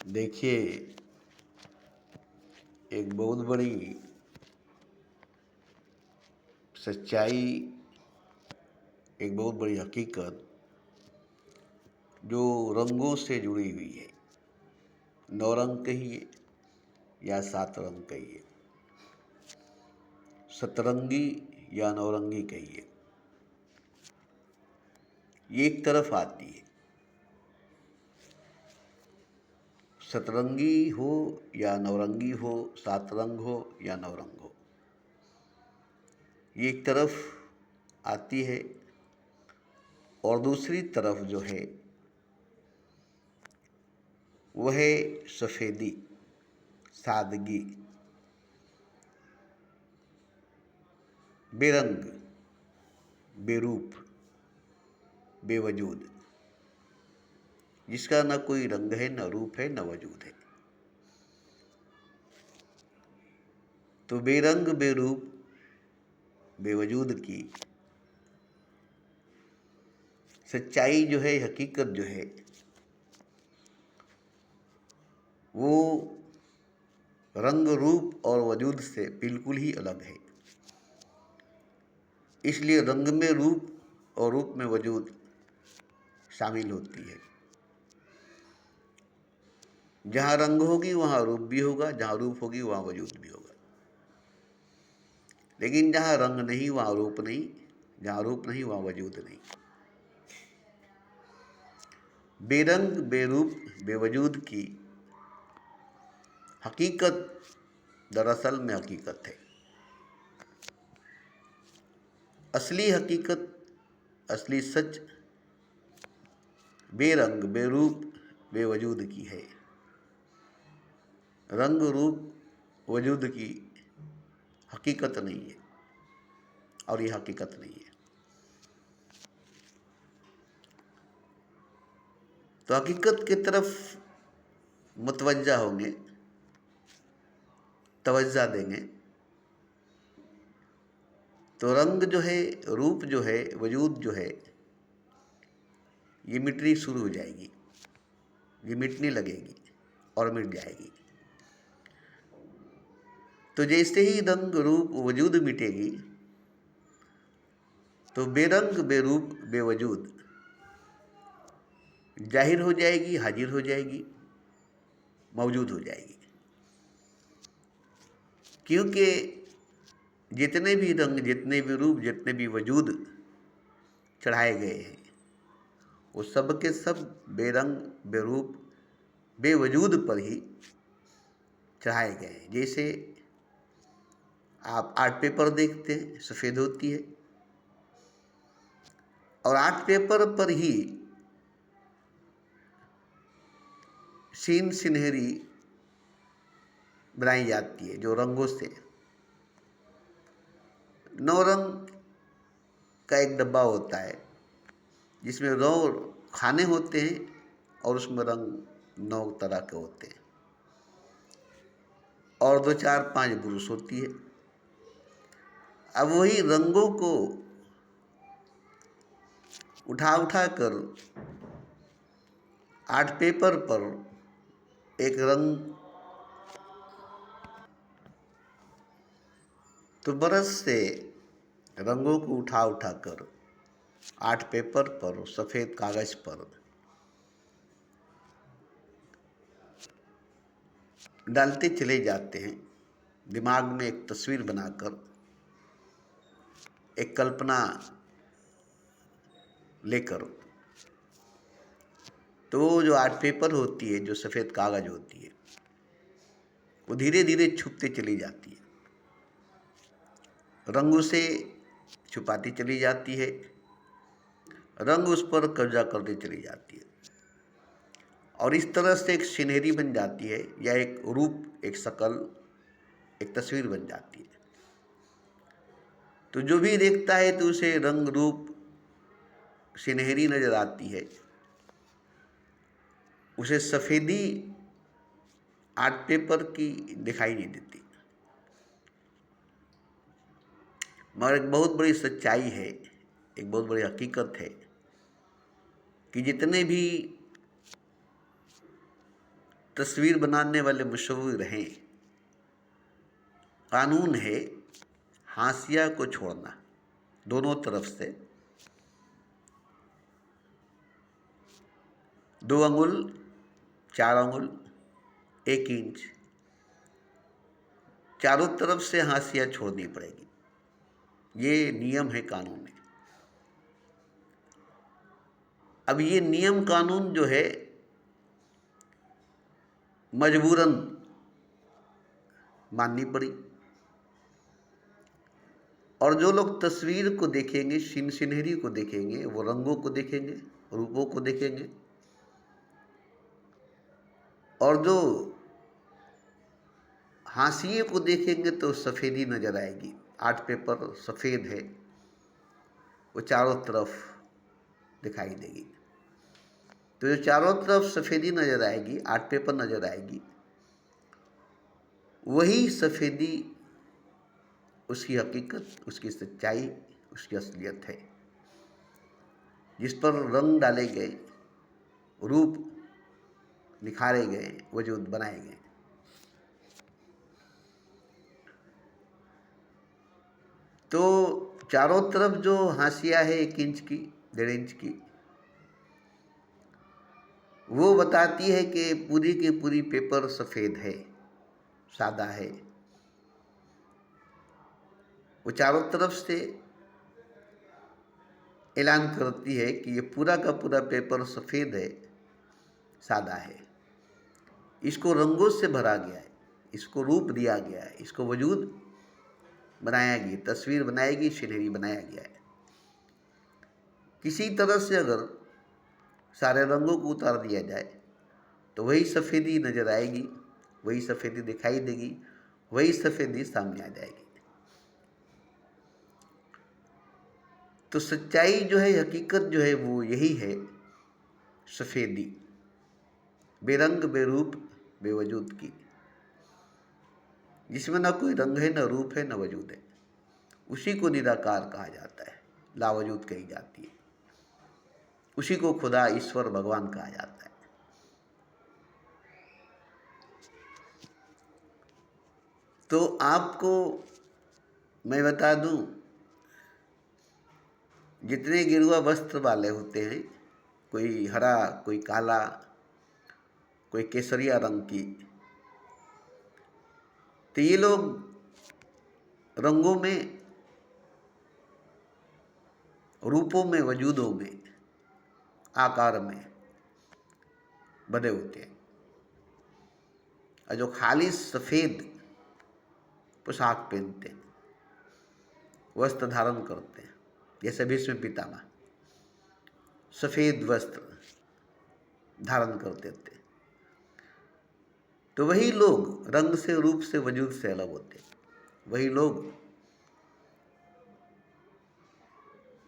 देखिए, एक बहुत बड़ी सच्चाई, एक बहुत बड़ी हकीकत जो रंगों से जुड़ी हुई है। 9 रंग कहिए या 7 रंग कहिए, सतरंगी या नौरंगी कहिए, ये एक तरफ आती है। सतरंगी हो या नौरंगी हो, 7 रंग हो या 9 रंग हो, ये एक तरफ आती है। और दूसरी तरफ जो है वह है सफ़ेदी, सादगी, बेरंग, बेरूप, बेवजूद, जिसका न कोई रंग है, न रूप है, न वजूद है। तो बेरंग, बेरूप, बेवजूद की सच्चाई जो है, हकीकत जो है, वो रंग, रूप और वजूद से बिल्कुल ही अलग है। इसलिए रंग में रूप और रूप में वजूद शामिल होती है। जहाँ रंग होगी वहाँ रूप भी होगा, जहाँ रूप होगी वहाँ वजूद भी होगा। लेकिन जहाँ रंग नहीं वहाँ रूप नहीं, जहाँ रूप नहीं वहाँ वजूद नहीं। बेरंग, बेरूप, बेवजूद की हकीकत दरअसल में हकीकत है। असली हकीकत, असली सच बेरंग, बेरूप, बेवजूद की है। रंग, रूप, वजूद की हकीकत नहीं है, और ये हकीकत नहीं है। तो हकीकत की तरफ मुतवज्जा होंगे, तवज्जा देंगे, तो रंग जो है, रूप जो है, वजूद जो है, ये मिटनी शुरू हो जाएगी, ये मिटने लगेगी और मिट जाएगी। तो जैसे ही रंग, रूप, वजूद मिटेगी तो बेरंग, बेरूप, बेवजूद जाहिर हो जाएगी, हाजिर हो जाएगी, मौजूद हो जाएगी। क्योंकि जितने भी रंग, जितने भी रूप, जितने भी वजूद चढ़ाए गए हैं, वो सब के सब बेरंग, बेरूप, बेवजूद पर ही चढ़ाए गए हैं। जैसे आप आर्ट पेपर देखते हैं, सफ़ेद होती है, और आर्ट पेपर पर ही सीन, सिनहरी बनाई जाती है, जो रंगों से। 9 रंग का एक डब्बा होता है जिसमें 9 खाने होते हैं, और उसमें रंग 9 तरह के होते हैं, और 2, 4, 5 ब्रुश होती है। अब वही रंगों को उठा उठा कर आर्ट पेपर पर एक रंग, तो ब्रश से रंगों को उठा उठा कर आर्ट पेपर पर, सफ़ेद कागज पर डालते चले जाते हैं, दिमाग में एक तस्वीर बनाकर, एक कल्पना लेकर। तो वो जो आर्ट पेपर होती है, जो सफ़ेद कागज होती है, वो धीरे धीरे छुपते चली जाती है, रंगों से छुपाती चली जाती है, रंग उस पर कब्जा करती चली जाती है, और इस तरह से एक सिनहरी बन जाती है, या एक रूप, एक शकल, एक तस्वीर बन जाती है। तो जो भी देखता है तो उसे रंग, रूप, सिनहरी नजर आती है, उसे सफ़ेदी आर्ट पेपर की दिखाई नहीं देती। मगर एक बहुत बड़ी सच्चाई है, एक बहुत बड़ी हकीकत है कि जितने भी तस्वीर बनाने वाले मुसव्विर हैं, कानून है हाशिया को छोड़ना दोनों तरफ से। 2 अंगुल, 4 अंगुल, 1 इंच, चारों तरफ से हाशिया छोड़नी पड़ेगी। ये नियम है, कानून है। अब ये नियम कानून जो है मजबूरन माननी पड़ी। और जो लोग तस्वीर को देखेंगे, सिनहरी को देखेंगे, वो रंगों को देखेंगे, रूपों को देखेंगे। और जो हाशिए को देखेंगे तो सफ़ेदी नज़र आएगी। 8 पेपर सफ़ेद है, वो चारों तरफ दिखाई देगी। तो जो चारों तरफ सफ़ेदी नज़र आएगी, 8 पेपर नज़र आएगी, वही सफ़ेदी उसकी हकीकत, उसकी सच्चाई, उसकी असलियत है। जिस पर रंग डाले गए, रूप निखारे गए, वजूद बनाए गए। तो चारों तरफ जो हाशिया है 1 इंच की, 1.5 इंच की, वो बताती है कि पूरी की पूरी पेपर सफ़ेद है, सादा है। वो चारों तरफ से ऐलान करती है कि ये पूरा का पूरा पेपर सफ़ेद है, सादा है। इसको रंगों से भरा गया है, इसको रूप दिया गया है, इसको वजूद बनाया गया, तस्वीर बनाएगी, सिनहरी बनाया गया है। किसी तरह से अगर सारे रंगों को उतार दिया जाए तो वही सफ़ेदी नज़र आएगी, वही सफ़ेदी दिखाई देगी, वही सफ़ेदी सामने आ जाएगी। तो सच्चाई जो है, हकीकत जो है, वो यही है, सफ़ेदी, बेरंग, बेरूप, बेवजूद की, जिसमें ना कोई रंग है, ना रूप है, ना वजूद है। उसी को निराकार कहा जाता है, लावजूद कही जाती है। उसी को खुदा, ईश्वर, भगवान कहा जाता है। तो आपको मैं बता दूं, जितने गेरुआ वस्त्र वाले होते हैं, कोई हरा, कोई काला, कोई केसरिया रंग की, तो ये लोग रंगों में, रूपों में, वजूदों में, आकार में बने होते हैं। और जो खाली सफ़ेद पोशाक पहनते हैं, वस्त्र धारण करते हैं, जैसे भीष्म पितामह सफ़ेद वस्त्र धारण करते थे, तो वही लोग रंग से, रूप से, वजूद से अलग होते हैं। वही लोग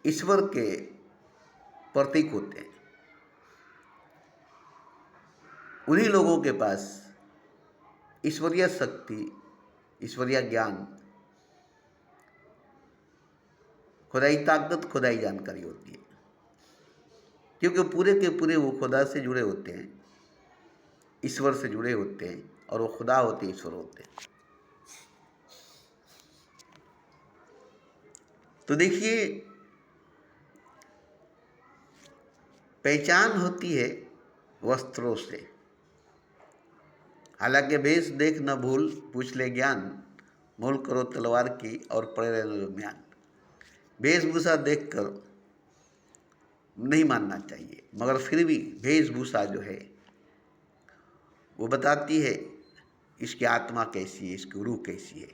ईश्वर के प्रतीक होते हैं। उन्हीं लोगों के पास ईश्वरीय शक्ति, ईश्वरीय ज्ञान, खुदाई ताकत, खुदाई जानकारी होती है, क्योंकि पूरे के पूरे वो खुदा से जुड़े होते हैं, ईश्वर से जुड़े होते हैं, और वो खुदा होते, ईश्वर होते हैं। तो देखिए, पहचान होती है वस्त्रों से। हालांकि वेश देख न भूल, पूछ ले ज्ञान, मोल करो तलवार की और पड़े रहने दो म्यान। वेशभूषा देखकर नहीं मानना चाहिए, मगर फिर भी वेशभूषा जो है वो बताती है इसकी आत्मा कैसी है, इसकी रूह कैसी है।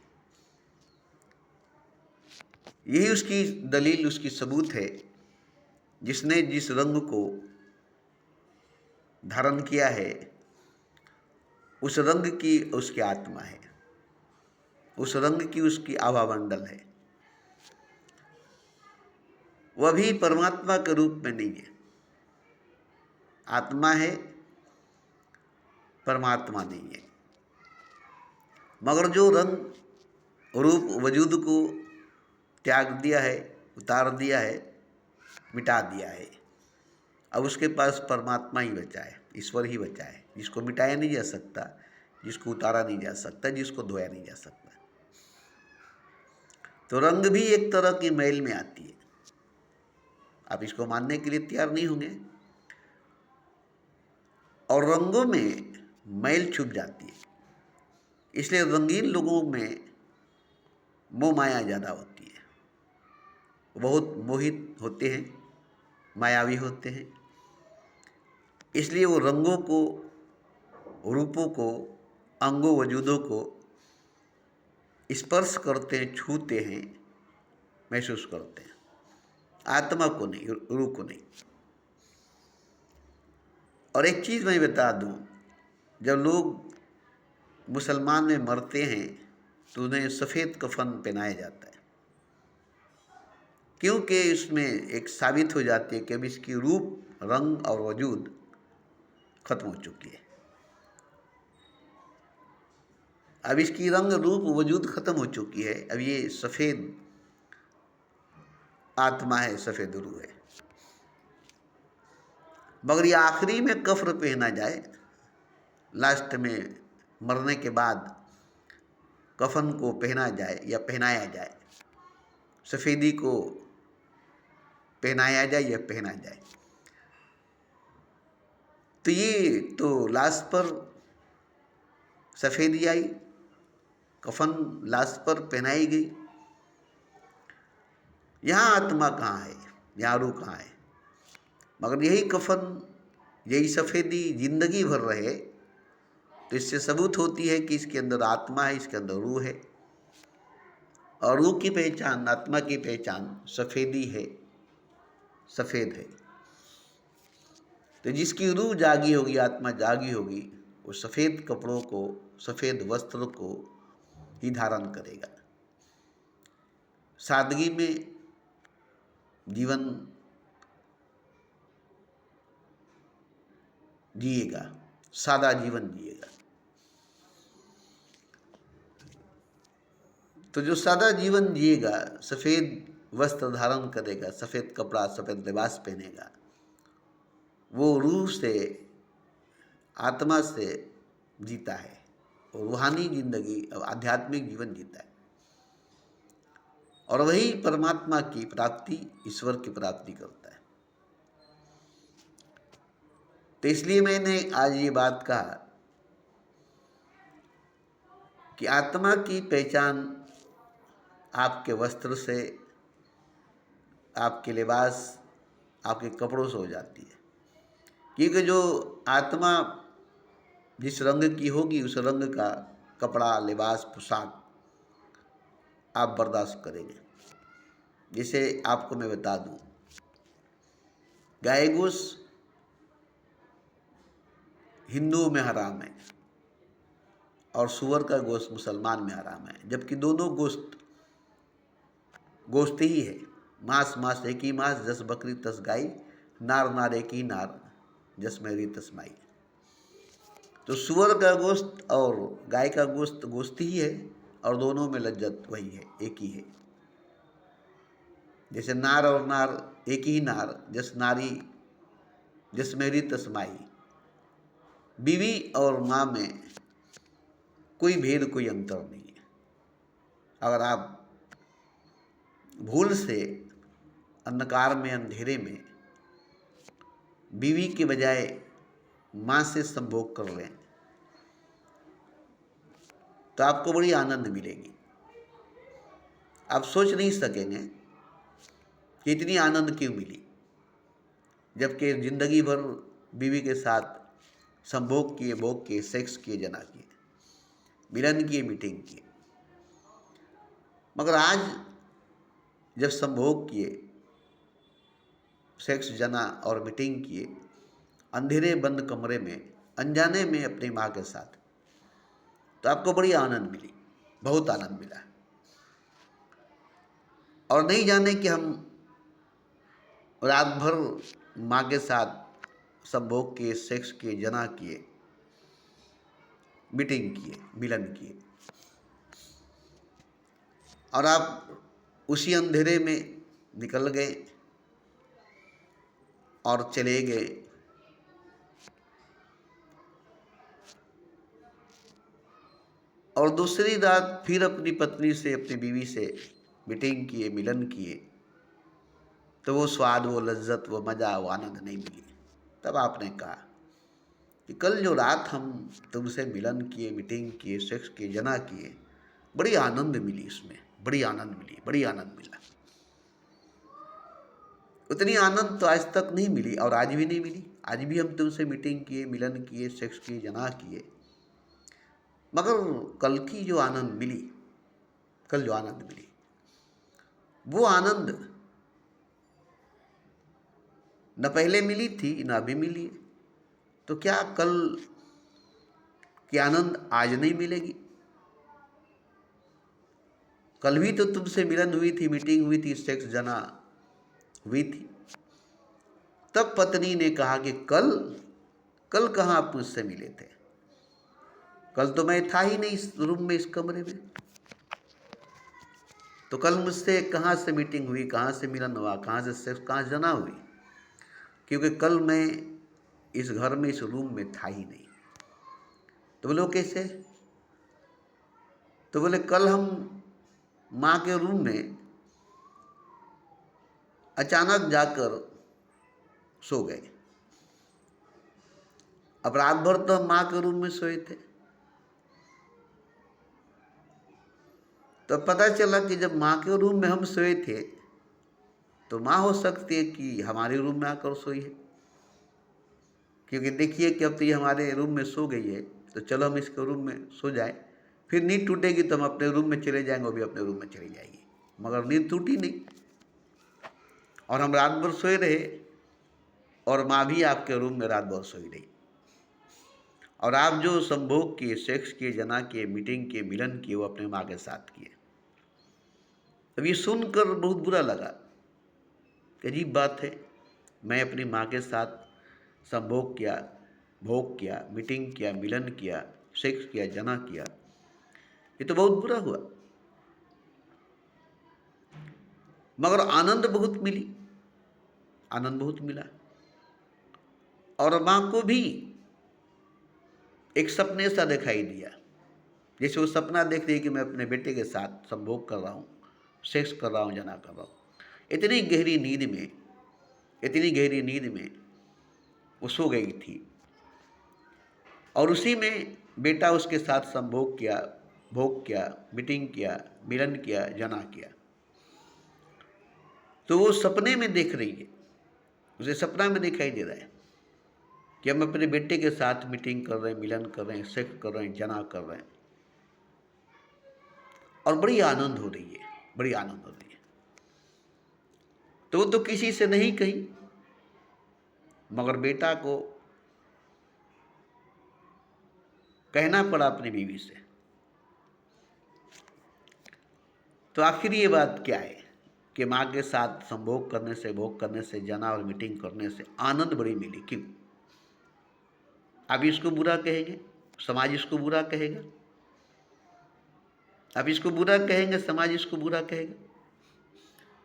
यही उसकी दलील, उसकी सबूत है। जिसने जिस रंग को धारण किया है, उस रंग की उसकी आत्मा है, उस रंग की उसकी आभामंडल है। वह भी परमात्मा के रूप में नहीं है। आत्मा है, परमात्मा नहीं है। मगर जो रंग, रूप, वजूद को त्याग दिया है, उतार दिया है, मिटा दिया है, अब उसके पास परमात्मा ही बचा है, ईश्वर ही बचा है, जिसको मिटाया नहीं जा सकता, जिसको उतारा नहीं जा सकता, जिसको धोया नहीं जा सकता। तो रंग भी एक तरह की मैल में आती है। आप इसको मानने के लिए तैयार नहीं होंगे। और रंगों में मैल छुप जाती है, इसलिए रंगीन लोगों में मोह माया ज़्यादा होती है। बहुत मोहित होते हैं, मायावी होते हैं, इसलिए वो रंगों को, रूपों को, अंगों वजूदों को स्पर्श करते हैं, छूते हैं, महसूस करते हैं, आत्मा को नहीं, रूह को नहीं। और एक चीज़ मैं बता दूं, जब लोग मुसलमान में मरते हैं तो उन्हें सफ़ेद कफन पहनाया जाता है, क्योंकि इसमें एक साबित हो जाती है कि अब इसकी रूप, रंग और वजूद खत्म हो चुकी है। अब इसकी रंग, रूप, वजूद खत्म हो चुकी है। अब ये सफ़ेद आत्मा है, सफ़ेद रूह है। मगर ये आखिरी में कफ्र पहना जाए, लास्ट में मरने के बाद कफन को पहना जाए या पहनाया जाए, सफ़ेदी को पहनाया जाए या पहना जाए, तो ये तो लाश पर सफ़ेदी आई, कफन लाश पर पहनाई गई। यहाँ आत्मा कहाँ है, यहाँ रूह कहाँ है? मगर यही कफन, यही सफ़ेदी जिंदगी भर रहे तो इससे सबूत होती है कि इसके अंदर आत्मा है, इसके अंदर रूह है। और रूह की पहचान, आत्मा की पहचान सफ़ेदी है, सफ़ेद है। तो जिसकी रूह जागी होगी, आत्मा जागी होगी, वो सफ़ेद कपड़ों को, सफ़ेद वस्त्र को ही धारण करेगा। सादगी में जीवन जिएगा, सादा जीवन जिएगा। तो जो सादा जीवन जिएगा, सफ़ेद वस्त्र धारण करेगा, सफ़ेद कपड़ा, सफ़ेद लिबास पहनेगा, वो रूह से, आत्मा से जीता है, और रूहानी जिंदगी, आध्यात्मिक जीवन जीता है। और वही परमात्मा की प्राप्ति, ईश्वर की प्राप्ति करता है। तो इसलिए मैंने आज ये बात कहा कि आत्मा की पहचान आपके वस्त्र से, आपके लिबास, आपके कपड़ों से हो जाती है। क्योंकि जो आत्मा जिस रंग की होगी, उस रंग का कपड़ा, लिबास, पोशाक आप बर्दाश्त करेंगे। जैसे आपको मैं बता दूं, गाय गोश्त हिंदुओं में हराम है और सूअर का गोश्त मुसलमान में हराम है, जबकि दोनों गोश्त गोश्त ही है। मांस मांस एक ही मांस, जस बकरी तस गाय, नार नार एक ही नार, जस मेरी तस माई। तो सूअर का गोश्त और गाय का गोश्त गोश्त ही है, और दोनों में लज्जत वही है, एक ही है। जैसे नार और नार एक ही नार, जस नारी जस मेरी तस माई। बीवी और माँ में कोई भेद, कोई अंतर नहीं है। अगर आप भूल से अंधकार में, अंधेरे में बीवी के बजाय माँ से संभोग कर लें तो आपको बड़ी आनंद मिलेगी। आप सोच नहीं सकेंगे कि इतनी आनंद क्यों मिली, जबकि जिंदगी भर बीवी के साथ संभोग किए, भोग किए, सेक्स किए, जना किए, मिलन किए, मीटिंग किए। मगर आज जब संभोग किए, सेक्स, जना और मीटिंग किए, अंधेरे बंद कमरे में, अनजाने में अपनी माँ के साथ, तो आपको बड़ी आनंद मिली, बहुत आनंद मिला। और नहीं जाने कि हम रात भर माँ के साथ संभोग किए, सेक्स किए, जना किए, मीटिंग किए, मिलन किए, और आप उसी अंधेरे में निकल गए और चले गए और दूसरी रात फिर अपनी पत्नी से, अपनी बीवी से मीटिंग किए, मिलन किए, तो वो स्वाद, वो लज्जत, वो मज़ा, वो आनंद नहीं मिली। तब आपने कहा कि कल जो रात हम तुमसे मिलन किए, मीटिंग किए, सेक्स किए, जना किए, बड़ी आनंद मिली, इसमें बड़ी आनंद मिली, बड़ी आनंद मिला। उतनी आनंद तो आज तक नहीं मिली और आज भी नहीं मिली। आज भी हम तुमसे मीटिंग किए, मिलन किए, सेक्स किए, जना किए, मगर कल की जो आनंद मिली, कल जो आनंद मिली, वो आनंद न पहले मिली थी न अभी मिली है। तो क्या कल की आनंद आज नहीं मिलेगी? कल भी तो तुमसे मिलन हुई थी, मीटिंग हुई थी, सेक्स जना हुई थी। तब पत्नी ने कहा कि कल कल कहाँ आप मुझसे मिले थे? कल तो मैं था ही नहीं इस रूम में, इस कमरे में। तो कल मुझसे कहाँ से मीटिंग हुई, कहाँ से मिलन हुआ, कहाँ से सेक्स, कहाँ से जना हुई? क्योंकि कल मैं इस घर में, इस रूम में था ही नहीं। तो बोले कैसे? तो बोले कल हम माँ के रूम में अचानक जाकर सो गए। अब रात भर तो हम माँ के रूम में सोए थे। तो पता चला कि जब माँ के रूम में हम सोए थे तो माँ हो सकती है कि हमारे रूम में आकर सोई है, क्योंकि देखिए कि अब तो ये हमारे रूम में सो गई है, तो चलो हम इसके रूम में सो जाए, फिर नींद टूटेगी तो हम अपने रूम में चले जाएंगे, वो भी अपने रूम में चली जाएगी। मगर नींद टूटी नहीं और हम रात भर सोए रहे और माँ भी आपके रूम में रात भर सोई रही। और आप जो संभोग किए, सेक्स किए, जना किए, मीटिंग किए, मिलन किए, वो अपने माँ के साथ किए। अब ये सुनकर बहुत बुरा लगा। अजीब बात है, मैं अपनी माँ के साथ संभोग किया, भोग किया, मीटिंग किया, मिलन किया, सेक्स किया, जना किया, ये तो बहुत बुरा हुआ। मगर आनंद बहुत मिली, आनंद बहुत मिला। और माँ को भी एक सपने सा दिखाई दिया, जैसे वो सपना देख रही कि मैं अपने बेटे के साथ संभोग कर रहा हूँ, सेक्स कर रहा हूँ, जना कर रहा हूँ। इतनी गहरी नींद में, इतनी गहरी नींद में वो सो गई थी और उसी में बेटा उसके साथ संभोग किया, भोग किया, मीटिंग किया, मिलन किया, जना किया। तो वो सपने में देख रही है, उसे सपना में दिखाई दे रहा है कि हम अपने बेटे के साथ मीटिंग कर रहे हैं, मिलन कर रहे हैं, सेक्स कर रहे हैं, जना कर रहे हैं, और बड़ी आनंद हो रही है, बड़ी आनंद हो रही है। तो वो तो किसी से नहीं कही, मगर बेटा को कहना पड़ा अपनी बीवी से। तो आखिर ये बात क्या है कि माँ के साथ संभोग करने से, भोग करने से, जना और मीटिंग करने से आनंद बड़ी मिली। क्यों? आप इसको बुरा कहेंगे, समाज इसको बुरा कहेगा, आप इसको बुरा कहेंगे, समाज इसको बुरा कहेगा,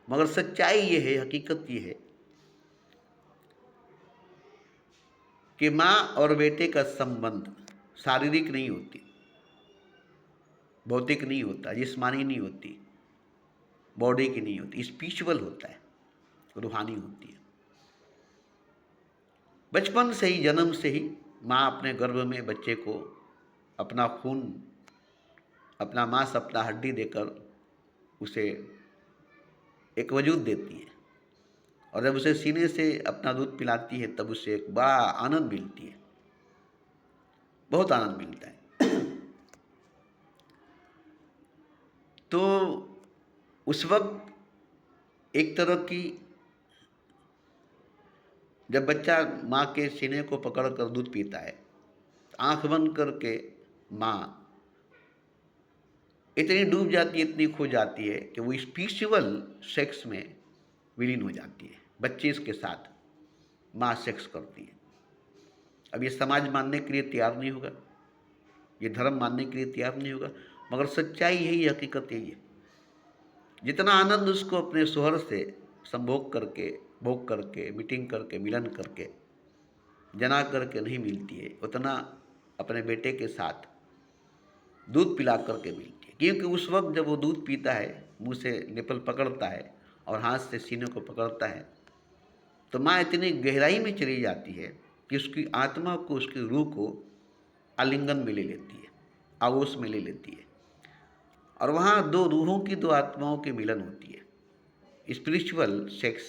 मगर सच्चाई ये है, हकीकत ये है कि माँ और बेटे का संबंध शारीरिक नहीं होती, भौतिक नहीं होता, जिस्मानी नहीं होती, बॉडी की नहीं होती, स्पिरिचुअल होता है, रूहानी होती है। बचपन से ही, जन्म से ही माँ अपने गर्भ में बच्चे को अपना खून, अपना मांस, अपना हड्डी देकर उसे एक वजूद देती है, और जब उसे सीने से अपना दूध पिलाती है तब उसे एक बड़ा आनंद मिलती है, बहुत आनंद मिलता है। तो उस वक्त एक तरह की, जब बच्चा माँ के सीने को पकड़कर दूध पीता है, आंख बंद करके माँ इतनी डूब जाती है, इतनी खो जाती है कि वो स्पिरिचुअल सेक्स में विलीन हो जाती है। बच्चे इसके साथ माँ सेक्स करती है। अब ये समाज मानने के लिए तैयार नहीं होगा, ये धर्म मानने के लिए तैयार नहीं होगा, मगर सच्चाई यही, हकीकत यही है। जितना आनंद उसको अपने शोहर से संभोग करके, भोग करके, मीटिंग करके, मिलन करके, जना करके नहीं मिलती है, उतना अपने बेटे के साथ दूध पिला करके मिलती है, क्योंकि उस वक्त जब वो दूध पीता है, मुंह से निपल पकड़ता है और हाथ से सीने को पकड़ता है, तो माँ इतनी गहराई में चली जाती है कि उसकी आत्मा को, उसकी रूह को आलिंगन में ले लेती है, आगोश में ले लेती है। और वहाँ दो रूहों की, दो आत्माओं की मिलन होती है। स्पिरिचुअल सेक्स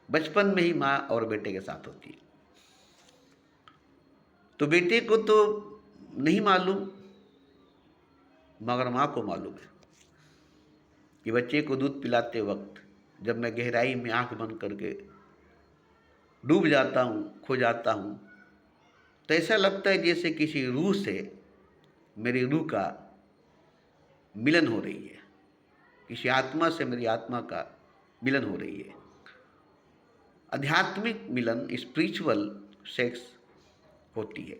बचपन में ही माँ और बेटे के साथ होती है। तो बेटे को तो नहीं मालूम, मगर माँ को मालूम है कि बच्चे को दूध पिलाते वक्त जब मैं गहराई में आंख बंद करके डूब जाता हूँ, खो जाता हूँ, तो ऐसा लगता है जैसे किसी रूह से मेरी रूह का मिलन हो रही है, किसी आत्मा से मेरी आत्मा का मिलन हो रही है। आध्यात्मिक मिलन, स्पिरिचुअल सेक्स होती है।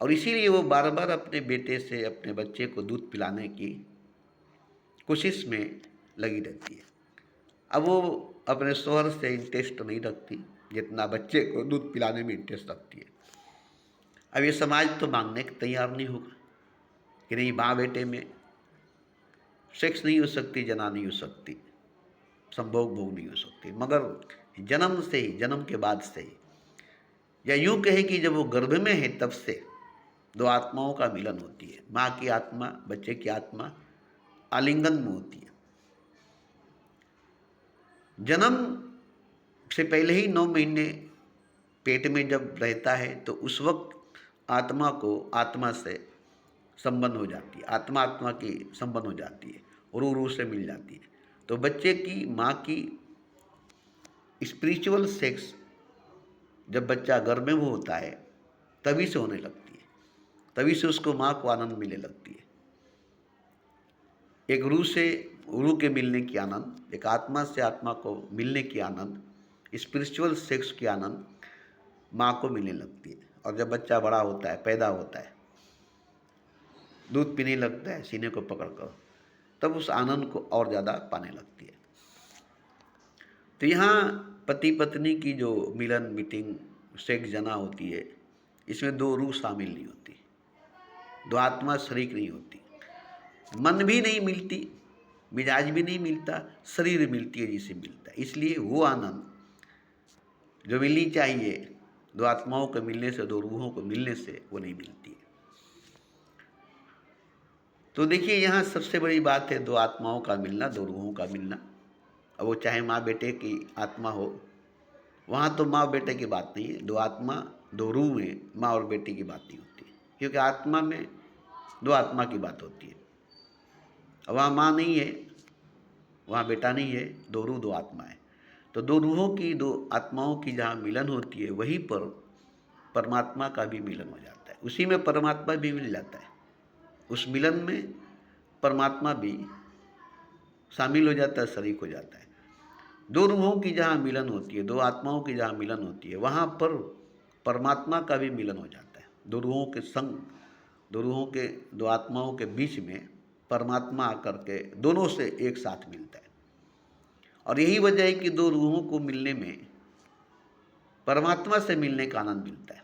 और इसीलिए वो बार बार अपने बेटे से, अपने बच्चे को दूध पिलाने की कोशिश में लगी रहती है। अब वो अपने शौहर से इंटरेस्ट नहीं रखती जितना बच्चे को दूध पिलाने में इंटरेस्ट रखती है। अब ये समाज तो मांगने के तैयार नहीं होगा कि नहीं, माँ बेटे में सेक्स नहीं हो सकती, जना नहीं हो सकती, संभोग भोग नहीं हो सकती, मगर जन्म से ही, जन्म के बाद से ही, या यूँ कहे कि जब वो गर्भ में है तब से दो आत्माओं का मिलन होती है। माँ की आत्मा, बच्चे की आत्मा आलिंगन में होती है। जन्म से पहले ही 9 महीने पेट में जब रहता है तो उस वक्त आत्मा को आत्मा से संबंध हो जाती है, आत्मा आत्मा की संबंध हो जाती है, रूह रूह से मिल जाती है। तो बच्चे की माँ की स्पिरिचुअल सेक्स जब बच्चा गर्भ में वो होता है तभी से होने लगती है, तभी से उसको माँ को आनंद मिलने लगती है। एक रूह से रूह के मिलने की आनंद, एक आत्मा से आत्मा को मिलने की आनंद, स्पिरिचुअल सेक्स की आनंद माँ को मिलने लगती है। और जब बच्चा बड़ा होता है, पैदा होता है, दूध पीने लगता है सीने को पकड़कर, तब उस आनंद को और ज़्यादा पाने लगती है। तो यहाँ पति पत्नी की जो मिलन, मीटिंग, सेक्स जना होती है, इसमें दो रूह शामिल नहीं होती, दो आत्मा शरीक नहीं होती, मन भी नहीं मिलती, मिजाज भी नहीं मिलता, शरीर मिलती है जिसे मिलता है। इसलिए वो आनंद जो मिलनी चाहिए दो आत्माओं को मिलने से, दो रूहों को मिलने से, वो नहीं मिलती है। तो देखिए यहाँ सबसे बड़ी बात है दो आत्माओं का मिलना, दो रूहों का मिलना। अब वो चाहे माँ बेटे की आत्मा हो, वहाँ तो माँ बेटे की बात नहीं है, दो आत्मा दो रूह में माँ और बेटे की बात नहीं होती, क्योंकि आत्मा में दो आत्मा की बात होती है। अब वहाँ माँ नहीं है, वहाँ बेटा नहीं है, दो रूह दो आत्मा है। तो दो रूहों की, दो आत्माओं की जहाँ मिलन होती है, वहीं पर परमात्मा का भी मिलन हो जाता है, उसी में परमात्मा भी मिल जाता है। उस मिलन में परमात्मा भी शामिल हो जाता है, शरीक हो जाता है। दो रूहों की जहाँ मिलन होती है, दो आत्माओं की जहाँ मिलन होती है, वहाँ पर परमात्मा का भी मिलन हो जाता है। दो रूहों के संग, दो रूहों के, दो आत्माओं के बीच में परमात्मा आकर के दोनों से एक साथ मिलता है। और यही वजह है कि दो रूहों को मिलने में परमात्मा से मिलने का आनंद मिलता है,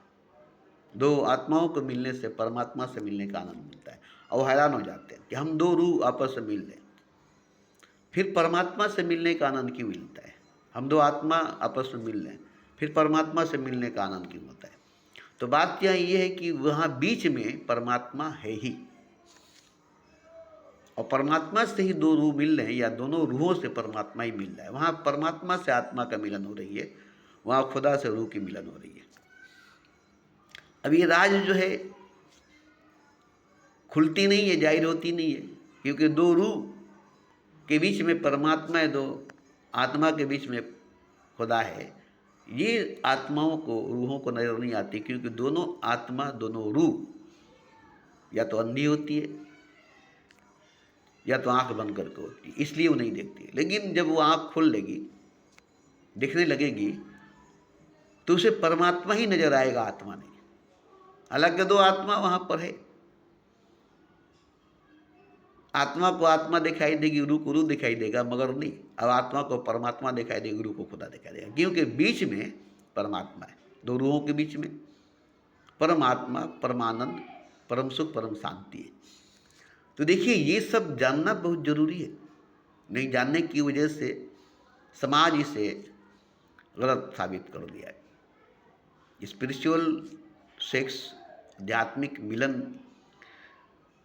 दो आत्माओं को मिलने से परमात्मा से मिलने का आनंद मिलता है। और हैरान हो जाते हैं कि हम दो रूह आपस में मिल रहे, फिर परमात्मा से मिलने का आनंद क्यों मिलता है? हम दो आत्मा आपस में मिल रहे हैं, फिर परमात्मा से मिलने का आनंद क्यों होता है? तो बात यहाँ ये है कि वहाँ बीच में परमात्मा है ही, और परमात्मा से ही दो रूह मिल रहे हैं, या दोनों रूहों से परमात्मा ही मिल रहा है। वहाँ परमात्मा से आत्मा का मिलन हो रही है, वहाँ खुदा से रूह की मिलन हो रही है। अब ये राज जो है खुलती नहीं है, जाहिर होती नहीं है, क्योंकि दो रूह के बीच में परमात्मा है, दो आत्मा के बीच में खुदा है। ये आत्माओं को, रूहों को नजर नहीं आती, क्योंकि दोनों आत्मा, दोनों रूह या तो अंधी होती है या तो आंख बंद करके होती है, इसलिए वो नहीं देखती है। लेकिन जब वो आंख खोल लेगी, दिखने लगेगी, तो उसे परमात्मा ही नजर आएगा, आत्मा नहीं। हालांकि दो आत्मा वहां पर है, आत्मा को आत्मा दिखाई देगी, रूह को रूह दिखाई देगा, मगर नहीं, अब आत्मा को परमात्मा दिखाई देगी, रूह को खुदा दिखाई देगा, क्योंकि बीच में परमात्मा है। दो रूहों के बीच में परमात्मा, परमानंद, परम सुख, परम शांति है। तो देखिए ये सब जानना बहुत जरूरी है। नहीं जानने की वजह से समाज इसे गलत साबित कर दिया है। स्पिरिचुअल सेक्स, आध्यात्मिक मिलन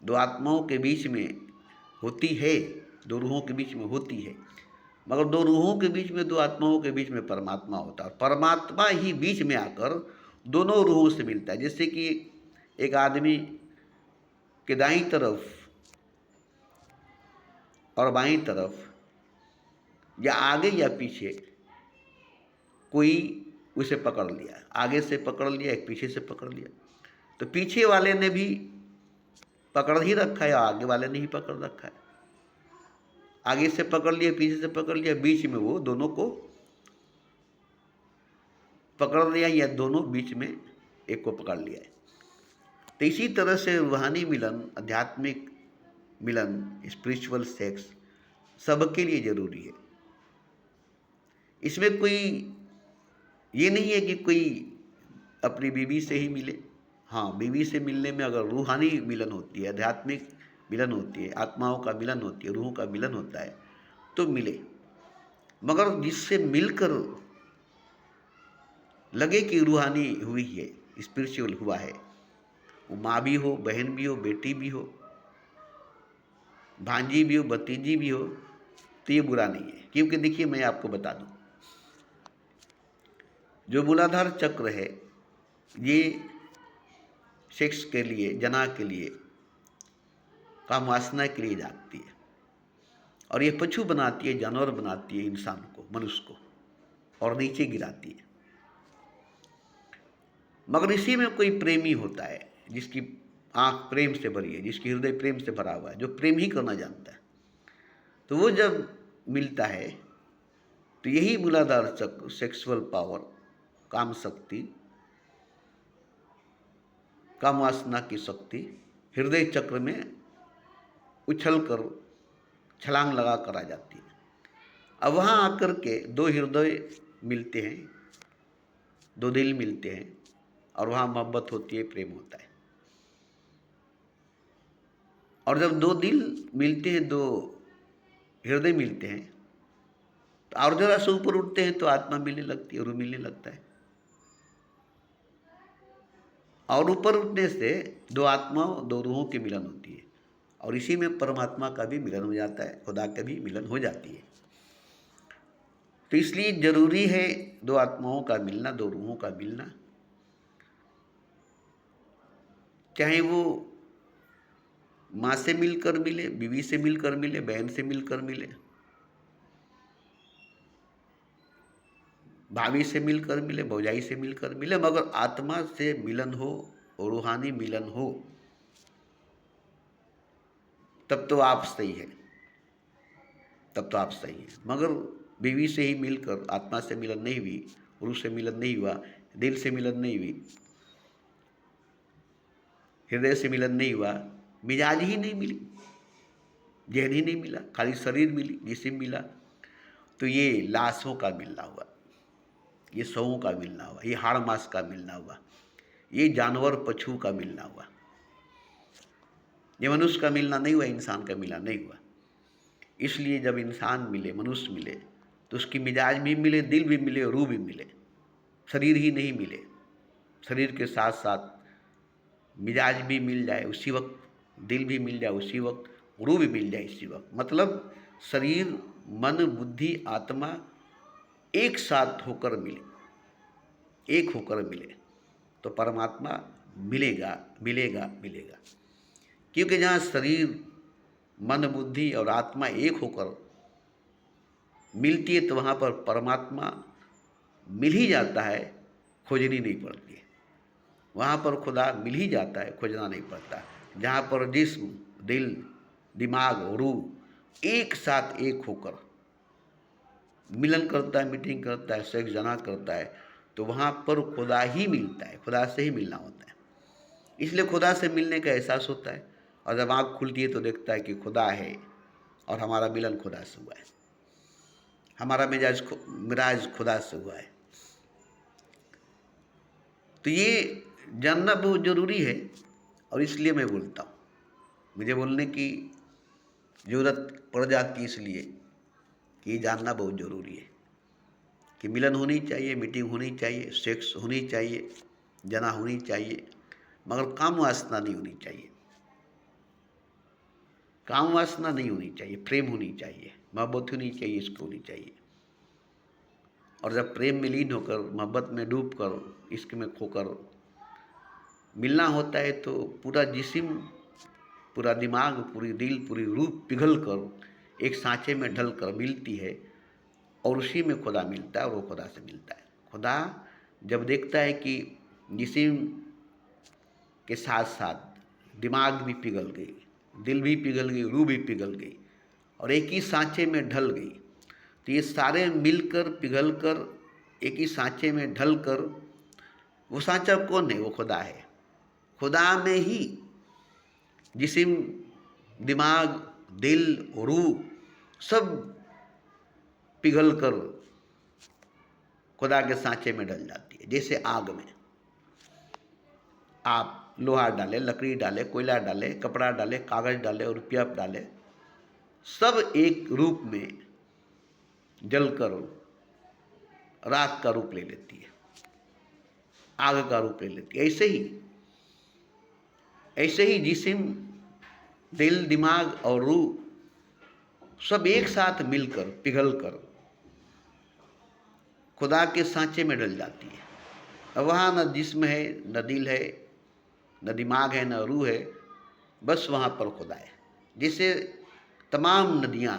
दो आत्माओं के बीच में होती है, दो रूहों के बीच में होती है, मगर दो रूहों के बीच में, दो आत्माओं के बीच में परमात्मा होता है। परमात्मा ही बीच में आकर दोनों रूहों से मिलता है। जैसे कि एक आदमी के दाईं तरफ और बाईं तरफ, या आगे या पीछे कोई उसे पकड़ लिया, आगे से पकड़ लिया, एक पीछे से पकड़ लिया, तो पीछे वाले ने भी पकड़ ही रखा है, आगे वाले ने ही पकड़ रखा है। आगे से पकड़ लिया, पीछे से पकड़ लिया, बीच में वो दोनों को पकड़ लिया, या दोनों बीच में एक को पकड़ लिया है। तो इसी तरह से रूहानी मिलन, आध्यात्मिक मिलन, स्पिरिचुअल सेक्स सबके लिए जरूरी है। इसमें कोई ये नहीं है कि कोई अपनी बीवी से ही मिले। हाँ, बीवी से मिलने में अगर रूहानी मिलन होती है, आध्यात्मिक मिलन होती है, आत्माओं का मिलन होती है, रूहों का मिलन होता है, तो मिले। मगर जिससे मिलकर लगे कि रूहानी हुई है, स्पिरिचुअल हुआ है, वो माँ भी हो, बहन भी हो, बेटी भी हो, भांजी भी हो, भतीजी भी हो, तो ये बुरा नहीं है। क्योंकि देखिए मैं आपको बता दूं, जो मूलाधार चक्र है ये सेक्स के लिए, जना के लिए, काम वासना के लिए जागती है, और ये पशु बनाती है, जानवर बनाती है इंसान को, मनुष्य को, और नीचे गिराती है। मगर इसी में कोई प्रेमी होता है जिसकी आंख प्रेम से भरी है, जिसकी हृदय प्रेम से भरा हुआ है, जो प्रेम ही करना जानता है, तो वो जब मिलता है तो यही मूलाधार चक्र, सेक्सुअल पावर, काम शक्ति, काम वासना की शक्ति हृदय चक्र में उछल कर, छलांग लगा कर आ जाती है। अब वहाँ आकर के दो हृदय मिलते हैं, दो दिल मिलते हैं, और वहाँ मोहब्बत होती है, प्रेम होता है। और जब दो दिल मिलते हैं, दो हृदय मिलते हैं, तो और जरा से ऊपर उठते हैं तो आत्मा मिलने लगती है, रूह मिलने लगता है। और ऊपर उठने से दो आत्माओं, दो रूहों की मिलन होती है, और इसी में परमात्मा का भी मिलन हो जाता है, खुदा का भी मिलन हो जाती है। तो इसलिए जरूरी है दो आत्माओं का मिलना, दो रूहों का मिलना, चाहे वो माँ से मिलकर मिले, बीवी से मिलकर मिले, बहन से मिलकर मिले, भाभी से मिलकर मिले, भौजाई से मिलकर मिले, मगर आत्मा से मिलन हो, रूहानी मिलन हो, तब तो आप सही है, तब तो आप सही है। मगर बीवी से ही मिलकर आत्मा से मिलन नहीं हुई, रूह से मिलन नहीं हुआ, दिल से मिलन नहीं हुई, हृदय से मिलन नहीं हुआ, मिजाज ही नहीं मिली, जहन ही नहीं मिला, खाली शरीर मिली, जिस्म मिला, तो ये लाशों का मिलना हुआ, ये शवों का मिलना हुआ, ये हाड़ मांस का मिलना हुआ, ये जानवर पशु का मिलना हुआ। ये मनुष्य का मिलना नहीं हुआ, इंसान का मिलना नहीं हुआ। इसलिए जब इंसान मिले, मनुष्य मिले, तो उसकी मिजाज भी मिले, दिल भी मिले, रूह भी मिले, शरीर ही नहीं मिले। शरीर के साथ साथ मिजाज भी मिल जाए उसी वक्त, दिल भी मिल जाए उसी वक्त, रूह भी मिल जाए इसी वक्त। मतलब शरीर, मन, बुद्धि, आत्मा एक साथ होकर मिले, एक होकर मिले, तो परमात्मा मिलेगा, मिलेगा, मिलेगा। क्योंकि जहाँ शरीर, मन, बुद्धि और आत्मा एक होकर मिलती है, तो वहाँ पर परमात्मा मिल ही जाता है, खोजनी नहीं पड़ती है। वहाँ पर खुदा मिल ही जाता है, खोजना नहीं पड़ता। जहाँ पर जिस्म, दिल, दिमाग और रूह एक साथ एक होकर मिलन करता है, मीटिंग करता है, सेक्स जना करता है, तो वहाँ पर खुदा ही मिलता है, खुदा से ही मिलना होता है। इसलिए खुदा से मिलने का एहसास होता है, और जब आँख खुलती है तो देखता है कि खुदा है, और हमारा मिलन खुदा से हुआ है, हमारा मिराज खुदा से हुआ है। तो ये जानना बहुत ज़रूरी है। और इसलिए मैं बोलता हूँ, मुझे बोलने की ज़रूरत पड़ जाती है इसलिए कि ये जानना बहुत ज़रूरी है कि मिलन होनी चाहिए, मीटिंग होनी चाहिए, सेक्स होनी चाहिए, जना होनी चाहिए, मगर काम वासना नहीं होनी चाहिए। काम वासना नहीं होनी चाहिए, प्रेम होनी चाहिए, मोहब्बत होनी चाहिए, इश्क होनी चाहिए। और जब प्रेम में लीन होकर, मोहब्बत में डूब कर, इश्क में खोकर मिलना होता है तो पूरा जिस्म, पूरा दिमाग, पूरी दिल, पूरी रूह पिघल कर एक सांचे में ढल कर मिलती है और उसी में खुदा मिलता है और वो खुदा से मिलता है। खुदा जब देखता है कि जिस्म के साथ साथ दिमाग भी पिघल गई, दिल भी पिघल गई, रूह भी पिघल गई और एक ही सांचे में ढल गई, तो ये सारे मिलकर पिघल कर एक ही सांचे में ढल कर, वो सांचा कौन है? वो खुदा है। खुदा में ही जिस्म, दिमाग, दिल, रूह सब पिघल कर खुदा के सांचे में ढल जाती है। जैसे आग में आप लोहा डाले, लकड़ी डाले, कोयला डाले, कपड़ा डाले, कागज डाले और रुपया डाले, सब एक रूप में जलकर राख का रूप ले लेती है, आग का रूप ले लेती है। ऐसे ही जिस्म, दिल, दिमाग और रूह सब एक साथ मिलकर पिघलकर खुदा के सांचे में डल जाती है। अब वहाँ न जिस्म है, न दिल है, न दिमाग है, न रूह है, बस वहाँ पर खुदा है। जिससे तमाम नदियाँ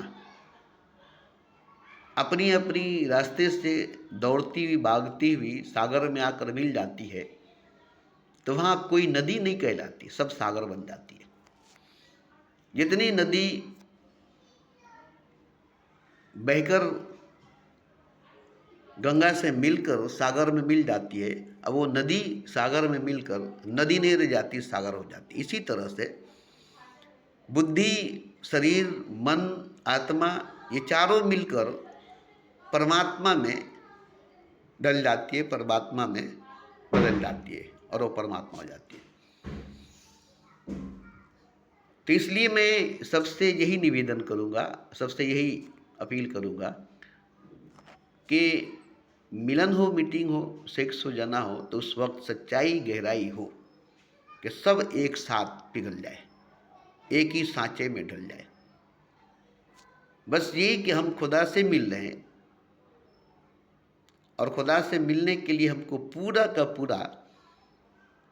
अपनी अपनी रास्ते से दौड़ती हुई, भागती हुई सागर में आकर मिल जाती है, तो वहाँ कोई नदी नहीं कहलाती, सब सागर बन जाती है। जितनी नदी बहकर गंगा से मिलकर सागर में मिल जाती है, अब वो नदी सागर में मिलकर नदी नहीं रह जाती, सागर हो जाती। इसी तरह से बुद्धि, शरीर, मन, आत्मा, ये चारों मिलकर परमात्मा में डल जाती है, परमात्मा में बदल जाती है और वो परमात्मा हो जाती है। तो इसलिए मैं सबसे यही निवेदन करूँगा, सबसे यही अपील करूँगा कि मिलन हो, मीटिंग हो, सेक्स हो, जना हो, तो उस वक्त सच्चाई, गहराई हो कि सब एक साथ पिघल जाए, एक ही सांचे में ढल जाए। बस ये कि हम खुदा से मिल रहे हैं और खुदा से मिलने के लिए हमको पूरा का पूरा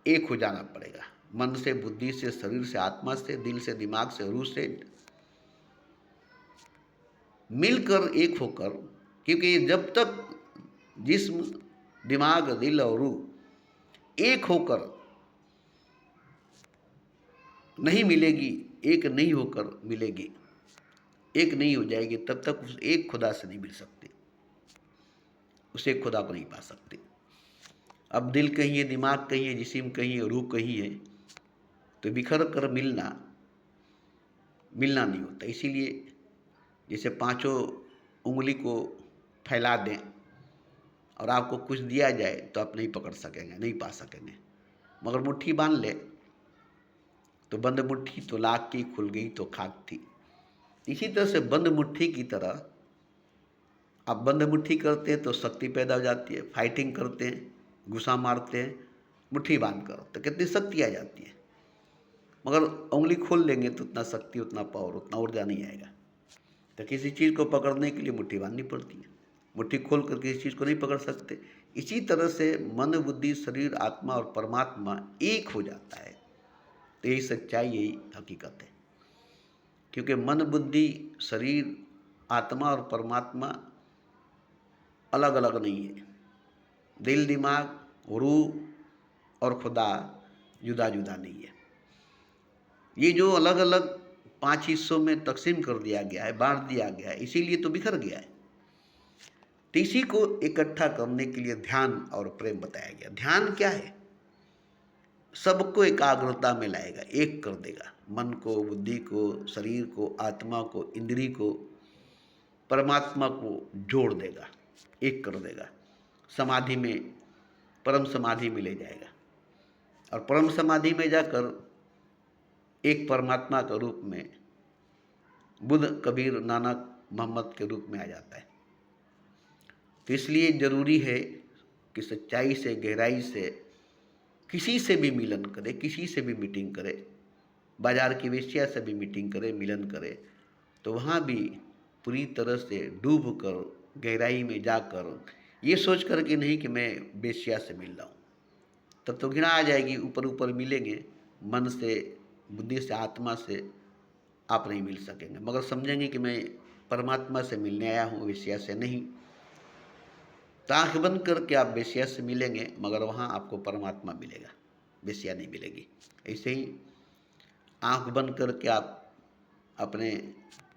एक हो जाना पड़ेगा, मन से, बुद्धि से, शरीर से, आत्मा से, दिल से, दिमाग से, रूह से मिलकर एक होकर। क्योंकि जब तक जिस्म, दिमाग, दिल और रूह एक होकर नहीं मिलेगी, एक नहीं होकर मिलेगी, एक नहीं हो जाएगी, तब तक उस एक खुदा से नहीं मिल सकते, उस एक खुदा को नहीं पा सकते। अब दिल कहीं है, दिमाग कहीं है, जिस्म कहीं है, रूह कहीं है, तो बिखर कर मिलना नहीं होता। इसीलिए जैसे पांचों उंगली को फैला दें और आपको कुछ दिया जाए तो आप नहीं पकड़ सकेंगे, नहीं पा सकेंगे, मगर मुट्ठी बांध ले तो बंद मुट्ठी तो लाख की, खुल गई तो खाक थी। इसी तरह से बंद मुट्ठी की तरह आप बंद मुट्ठी करते हैं तो शक्ति पैदा हो जाती है, फाइटिंग करते हैं, गुस्सा मारते हैं, मुट्ठी बांध कर तो कितनी शक्ति आ जाती है, मगर उंगली खोल लेंगे तो उतना शक्ति, उतना पावर, उतना ऊर्जा नहीं आएगा। तो किसी चीज़ को पकड़ने के लिए मुट्ठी बांधनी पड़ती है, मुट्ठी खोल कर किसी चीज़ को नहीं पकड़ सकते। इसी तरह से मन, बुद्धि, शरीर, आत्मा और परमात्मा एक हो जाता है, तो यही सच्चाई, यही हकीकत है। क्योंकि मन, बुद्धि, शरीर, आत्मा और परमात्मा अलग अलग नहीं है, दिल, दिमाग, रूह और खुदा जुदा जुदा नहीं है। ये जो अलग अलग 5 हिस्सों में तकसीम कर दिया गया है, बांट दिया गया है, इसीलिए तो बिखर गया है। तो इसी को इकट्ठा करने के लिए ध्यान और प्रेम बताया गया। ध्यान क्या है? सबको एकाग्रता में लाएगा, एक कर देगा, मन को, बुद्धि को, शरीर को, आत्मा को, इंद्री को, परमात्मा को जोड़ देगा, एक कर देगा, समाधि में, परम समाधि में ले जाएगा। और परम समाधि में जाकर एक परमात्मा के रूप में बुद्ध, कबीर, नानक, मोहम्मद के रूप में आ जाता है। तो इसलिए ज़रूरी है कि सच्चाई से, गहराई से किसी से भी मिलन करे, किसी से भी मीटिंग करे, बाजार की वेश्या से भी मीटिंग करे, मिलन करे, तो वहाँ भी पूरी तरह से डूब कर, गहराई में जाकर, ये सोच कर कि नहीं कि मैं वेश्या से मिल रहा हूँ, तब तो घृणा आ जाएगी। ऊपर ऊपर मिलेंगे, मन से, बुद्धि से, आत्मा से आप नहीं मिल सकेंगे, मगर समझेंगे कि मैं परमात्मा से मिलने आया हूँ, वेश्या से नहीं। तो आँख बंद करके आप वेश्या से मिलेंगे, मगर वहाँ आपको परमात्मा मिलेगा, वेश्या नहीं मिलेगी। ऐसे ही आँख बंद करके आप अपने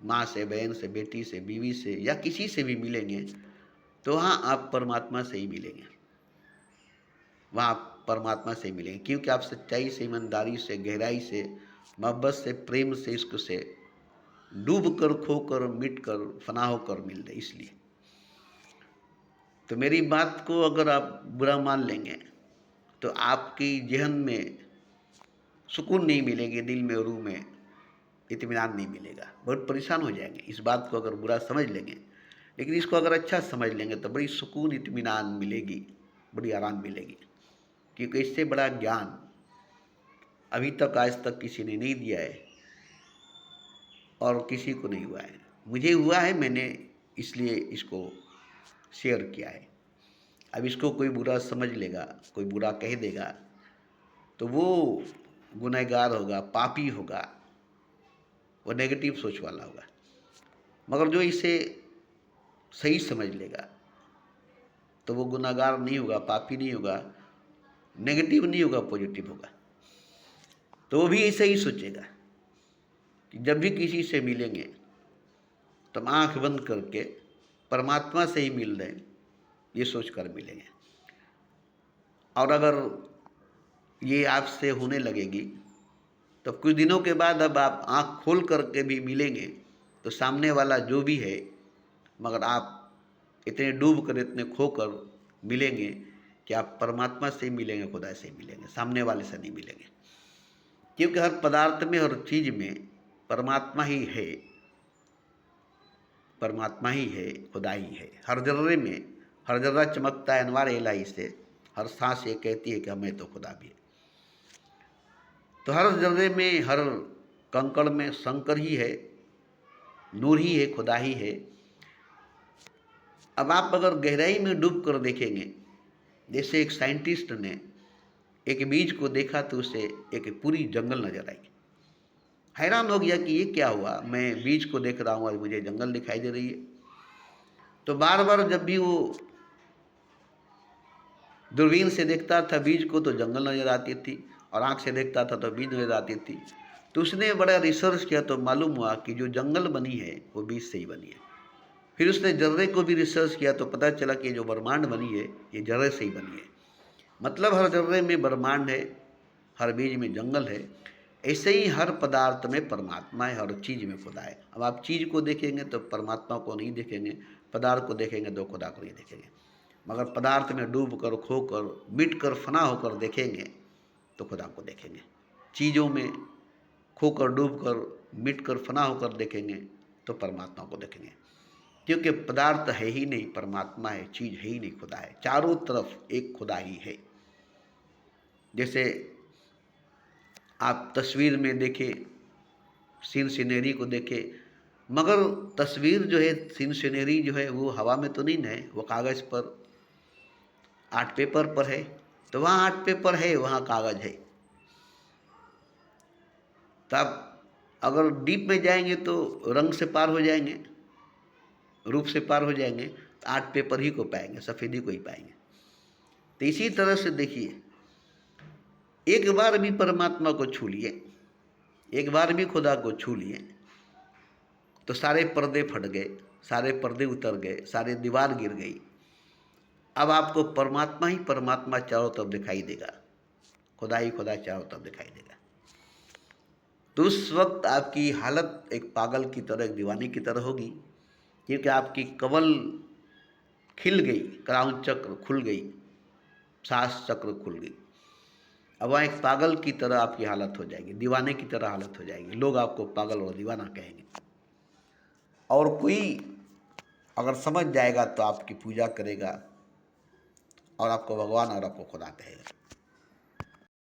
माँ से, बहन से, बेटी से, बीवी से या किसी से भी मिलेंगे, तो वहाँ आप परमात्मा से ही मिलेंगे, वहाँ आप परमात्मा से ही मिलेंगे, क्योंकि आप सच्चाई से, ईमानदारी से, गहराई से, मोहब्बत से, प्रेम से, इश्क से डूब कर, खो कर, मिट कर, फना होकर मिल रहे। इसलिए तो मेरी बात को अगर आप बुरा मान लेंगे तो आपकी जहन में सुकून नहीं मिलेगी, दिल में, रूह में इत्मीनान नहीं मिलेगा, बहुत परेशान हो जाएंगे। इस बात को अगर बुरा समझ लेंगे, लेकिन इसको अगर अच्छा समझ लेंगे तो बड़ी सुकून, इत्मीनान मिलेगी, बड़ी आराम मिलेगी, क्योंकि इससे बड़ा ज्ञान अभी तक, आज तक किसी ने नहीं दिया है और किसी को नहीं हुआ है। मुझे हुआ है, मैंने इसलिए इसको शेयर किया है। अब इसको कोई बुरा समझ लेगा, कोई बुरा कह देगा, तो वो गुनहगार होगा, पापी होगा, वो नेगेटिव सोच वाला होगा। मगर जो इसे सही समझ लेगा तो वो गुनहगार नहीं होगा, पापी नहीं होगा, नेगेटिव नहीं होगा, पॉजिटिव होगा। तो वो भी ऐसे ही सोचेगा कि जब भी किसी से मिलेंगे तो हम आँख बंद करके परमात्मा से ही मिल रहे हैं, ये सोच कर मिलेंगे। और अगर ये आपसे होने लगेगी तो कुछ दिनों के बाद अब आप आँख खोल करके भी मिलेंगे तो सामने वाला जो भी है, मगर आप इतने डूब कर, इतने खो कर मिलेंगे कि आप परमात्मा से ही मिलेंगे, खुदा से ही मिलेंगे, सामने वाले से नहीं मिलेंगे। क्योंकि हर पदार्थ में, हर चीज़ में परमात्मा ही है, परमात्मा ही है, खुदा ही है। हर जर्रे में, हर जर्रा चमकता है अनवार इलाही से, हर सांस ये कहती है कि हमें तो खुदा भी है। तो हर जर्रे में, हर कंकड़ में शंकर ही है, नूर ही है, खुदा ही है। अब आप अगर गहराई में डूब कर देखेंगे, जैसे एक साइंटिस्ट ने एक बीज को देखा तो उसे एक पूरी जंगल नजर आई, हैरान हो गया कि ये क्या हुआ, मैं बीज को देख रहा हूँ और मुझे जंगल दिखाई दे रही है। तो बार बार जब भी वो दूरबीन से देखता था बीज को तो जंगल नजर आती थी, और आँख से देखता था तो बीज नजर आती थी। तो उसने बड़ा रिसर्च किया तो मालूम हुआ कि जो जंगल बनी है वो बीज से ही बनी है। फिर उसने जर्रे को भी रिसर्च किया तो पता चला कि जो ब्रह्मांड बनी है ये जर्रे से ही बनी है। मतलब हर जर्रे में ब्रह्मांड है, हर बीज में जंगल है। ऐसे ही हर पदार्थ में परमात्मा है, हर चीज़ में खुदा है। अब आप चीज़ को देखेंगे तो परमात्मा को नहीं देखेंगे, पदार्थ को देखेंगे तो खुदा को नहीं देखेंगे। मगर पदार्थ में डूब कर, खो कर, मिट कर, फना होकर देखेंगे तो खुदा को देखेंगे। चीज़ों में खोकर, डूब कर, मिट कर, फना होकर देखेंगे तो परमात्मा को देखेंगे। क्योंकि पदार्थ है ही नहीं, परमात्मा है, चीज़ है ही नहीं, खुदा है। चारों तरफ एक खुदा ही है। जैसे आप तस्वीर में देखें, सीन सीनरी को देखें, मगर तस्वीर जो है, सीन सीनरी जो है वो हवा में तो नहीं है, वो कागज़ पर, आर्ट पेपर पर है। तो वहाँ आर्ट पेपर है, वहाँ कागज़ है। तब अगर डीप में जाएंगे तो रंग से पार हो जाएंगे, रूप से पार हो जाएंगे, तो आर्ट पेपर ही को पाएंगे, सफ़ेदी को ही पाएंगे। तो इसी तरह से देखिए, एक बार भी परमात्मा को छू लिए, एक बार भी खुदा को छू लिए तो सारे पर्दे फट गए, सारे पर्दे उतर गए, सारे दीवार गिर गई। अब आपको परमात्मा ही परमात्मा चारों तरफ दिखाई देगा, खुदा ही खुदा चारों तरफ दिखाई देगा। तो उस वक्त आपकी हालत एक पागल की तरह, एक दीवानी की तरह होगी, क्योंकि आपकी कवल खिल गई, क्राउन चक्र खुल गई, सास चक्र खुल गई। अब वहाँ एक पागल की तरह आपकी हालत हो जाएगी, दीवाने की तरह हालत हो जाएगी, लोग आपको पागल और दीवाना कहेंगे। और कोई अगर समझ जाएगा तो आपकी पूजा करेगा और आपको भगवान और आपको खुदा कहेगा।